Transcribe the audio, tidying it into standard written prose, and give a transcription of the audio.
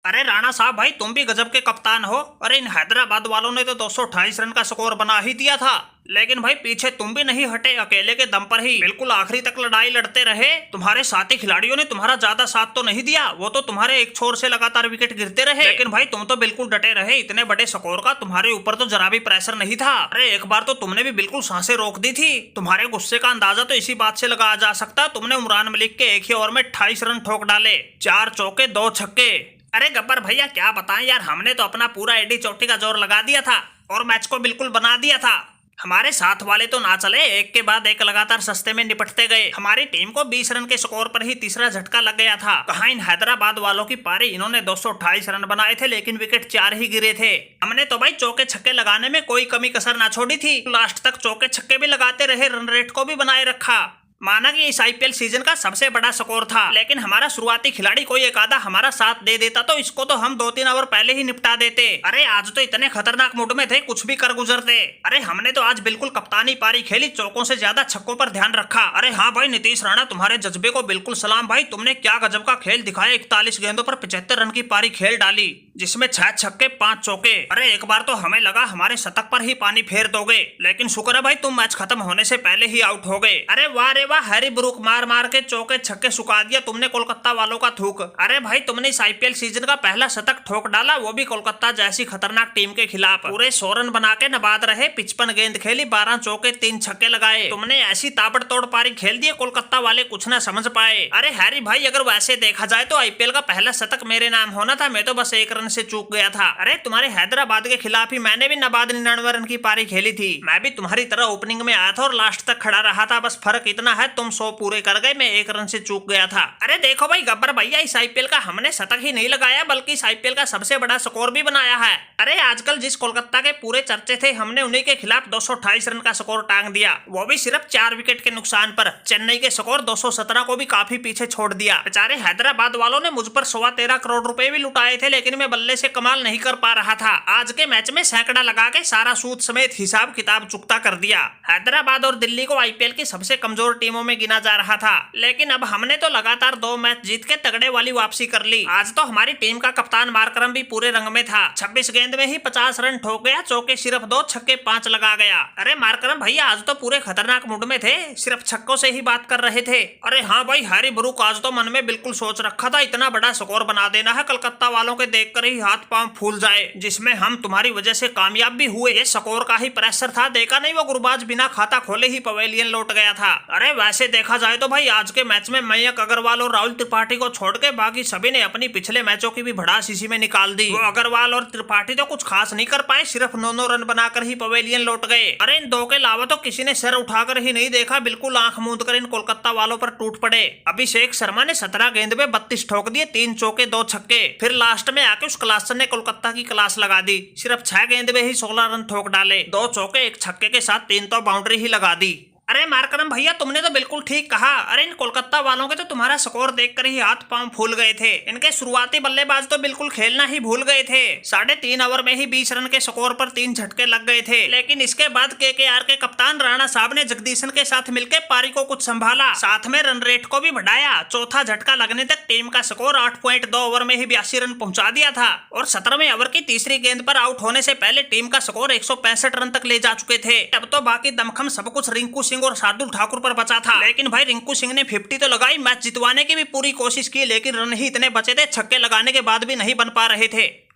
अरे राणा साहब भाई तुम भी गजब के कप्तान हो। अरे इन हैदराबाद वालों ने तो 228 रन का स्कोर बना ही दिया था, लेकिन भाई पीछे तुम भी नहीं हटे, अकेले के दम पर ही बिल्कुल आखिरी तक लड़ाई लड़ते रहे। तुम्हारे साथी खिलाड़ियों ने तुम्हारा ज्यादा साथ तो नहीं दिया, वो तो तुम्हारे एक छोर से लगातार विकेट गिरते रहे, लेकिन भाई तुम तो बिल्कुल डटे रहे। इतने बड़े स्कोर का तुम्हारे ऊपर तो जरा भी प्रेशर नहीं था। अरे एक बार तो तुमने भी बिल्कुल सांसें रोक दी थी। तुम्हारे गुस्से का अंदाजा तो इसी बात से लगाया जा सकता, तुमने उमरान मलिक के एक ही ओवर में 28 रन ठोक डाले, 4 चौके 2 छक्के। अरे गब्बर भैया क्या बताएं यार, हमने तो अपना पूरा एडी चोटी का जोर लगा दिया था और मैच को बिल्कुल बना दिया था। हमारे साथ वाले तो ना चले, एक के बाद एक लगातार सस्ते में निपटते गए। हमारी टीम को 20 रन के स्कोर पर ही तीसरा झटका लग गया था। कहाँ इन हैदराबाद वालों की पारी, इन्होंने 228 रन बनाए थे लेकिन विकेट 4 ही गिरे थे। हमने तो भाई चौके छक्के लगाने में कोई कमी कसर ना छोड़ी थी, लास्ट तक चौके छक्के भी लगाते रहे, रन रेट को भी बनाए रखा। माना कि इस आईपीएल सीजन का सबसे बड़ा स्कोर था, लेकिन हमारा शुरुआती खिलाड़ी कोई एक आधा हमारा साथ दे देता तो इसको तो हम 2-3 ओवर पहले ही निपटा देते। अरे आज तो इतने खतरनाक मूड में थे, कुछ भी कर गुजरते। अरे हमने तो आज बिल्कुल कप्तानी पारी खेली, चौकों से ज्यादा छक्कों पर ध्यान रखा। अरे हाँ भाई नीतीश राणा, तुम्हारे जज्बे को बिल्कुल सलाम भाई, तुमने क्या गजब का खेल दिखाया। 41 गेंदों पर 75 रन की पारी खेल डाली, जिसमें 6 छक्के 5 चौके। अरे एक बार तो हमें लगा हमारे शतक पर ही पानी फेर दोगे, लेकिन शुक्र है भाई तुम मैच खत्म होने से पहले ही आउट हो गए। अरे वाह रे वाह, हैरी ब्रूक मार मार के चौके छक्के सुखा दिया तुमने कोलकाता वालों का थूक। अरे भाई तुमने इस आईपीएल सीजन का पहला शतक ठोक डाला, वो भी कोलकाता जैसी खतरनाक टीम के खिलाफ। पूरे 100 रन बना के नबाद रहे, 55 गेंद खेली, 12 चौके 3 छक्के लगाए। तुमने ऐसी ताबड़तोड़ पारी खेल दी, कोलकाता वाले कुछ न समझ पाए। अरे हैरी भाई अगर वैसे देखा जाए तो आईपीएल का पहला शतक मेरे नाम होना था, मैं तो बस 1 रन से चूक गया था। अरे तुम्हारे हैदराबाद के खिलाफ ही मैंने भी नबाद 99 रन की पारी खेली थी। मैं भी तुम्हारी तरह ओपनिंग में आया था और लास्ट तक खड़ा रहा था, बस फर्क इतना है तुम 100 पूरे कर गए, मैं 1 रन से चूक गया था। अरे देखो भाई गब्बर भैया, इस आईपीएल का हमने शतक ही नहीं लगाया बल्कि इस आईपीएल का सबसे बड़ा स्कोर भी बनाया है। अरे आजकल जिस कोलकाता के पूरे चर्चे थे, हमने उन्हीं के खिलाफ 228 रन का स्कोर टांग दिया, वो भी सिर्फ 4 विकेट के नुकसान पर। चेन्नई के स्कोर 217 को भी काफी पीछे छोड़ दिया। बेचारे हैदराबाद वालों ने मुझ पर 13.25 करोड़ रुपए भी लुटाए थे, लेकिन मैं बल्ले से कमाल नहीं कर पा रहा था। आज के मैच में सैकड़ा लगा के सारा सूद समेत हिसाब किताब चुकता कर दिया। हैदराबाद और दिल्ली को आईपीएल की सबसे कमजोर टीमों में गिना जा रहा था, लेकिन अब हमने तो लगातार 2 मैच जीत के तगड़े वाली वापसी कर ली। आज तो हमारी टीम का कप्तान मार्करम भी पूरे रंग में था, 26 गेंद में ही 50 रन ठोक गया, चौके सिर्फ 2 छक्के 5 लगा गया। अरे मार्करम भैया आज तो पूरे खतरनाक मूड में थे, सिर्फ छक्कों से ही बात कर रहे थे। अरे हाँ भाई हैरी ब्रूक, आज तो मन में बिल्कुल सोच रखा था इतना बड़ा स्कोर बना देना है, कलकत्ता वालों के देखकर ही हाथ पांव फूल जाए, जिसमें हम तुम्हारी वजह से कामयाब भी हुए। ये स्कोर का ही प्रेशर था, देखा नहीं वो गुरबाज बिना खाता खोले ही पवेलियन लौट गया था। अरे वैसे देखा जाए तो भाई आज के मैच में मयंक अग्रवाल और राहुल त्रिपाठी को छोड़ के बाकी सभी ने अपनी पिछले मैचों की भी भड़ास इसी में निकाल दी। वो अग्रवाल और त्रिपाठी तो कुछ खास नहीं कर पाए, सिर्फ 9 रन बनाकर ही पवेलियन लौट गए। अरे इन 2 के अलावा तो किसी ने सर उठाकर ही नहीं देखा, बिल्कुल आंख मूंद कर इन कोलकाता वालों पर टूट पड़े। अभिषेक शर्मा ने 17 गेंद में 32 ठोक दिए, 3 चौके 2 छक्के। फिर लास्ट में आके उस क्लासन ने कोलकाता की क्लास लगा दी, सिर्फ 6 गेंद में ही 16 रन ठोक डाले, 2 चौके 1 छक्के के साथ 3 तो बाउंड्री ही लगा दी। अरे मार्करम भैया तुमने तो बिल्कुल ठीक कहा। अरे इन कोलकाता वालों के तो तुम्हारा स्कोर देखकर ही हाथ पांव फूल गए थे। इनके शुरुआती बल्लेबाज तो बिल्कुल खेलना ही भूल गए थे, 3.5 ओवर में ही 20 रन के स्कोर पर 3 झटके लग गए थे। लेकिन इसके बाद केकेआर के कप्तान राणा साहब ने जगदीशन के साथ मिलकर पारी को कुछ संभाला, साथ में रन रेट को भी बढ़ाया। चौथा झटका लगने तक टीम का स्कोर 8.2 ओवर में ही 82 रन पहुंचा दिया था और 17वें ओवर की तीसरी गेंद पर आउट होने से पहले टीम का स्कोर 165 रन तक ले जा चुके थे। अब तो बाकी दमखम सब कुछ रिंकू सिंह और शार्दुल ठाकुर पर बचा था, लेकिन भाई रिंकू सिंह ने 50 तो लगाई, मैच जितवाने की भी पूरी कोशिश की, लेकिन रन ही इतने बचे थे, छक्के लगाने के बाद भी नहीं बन पा रहे थे।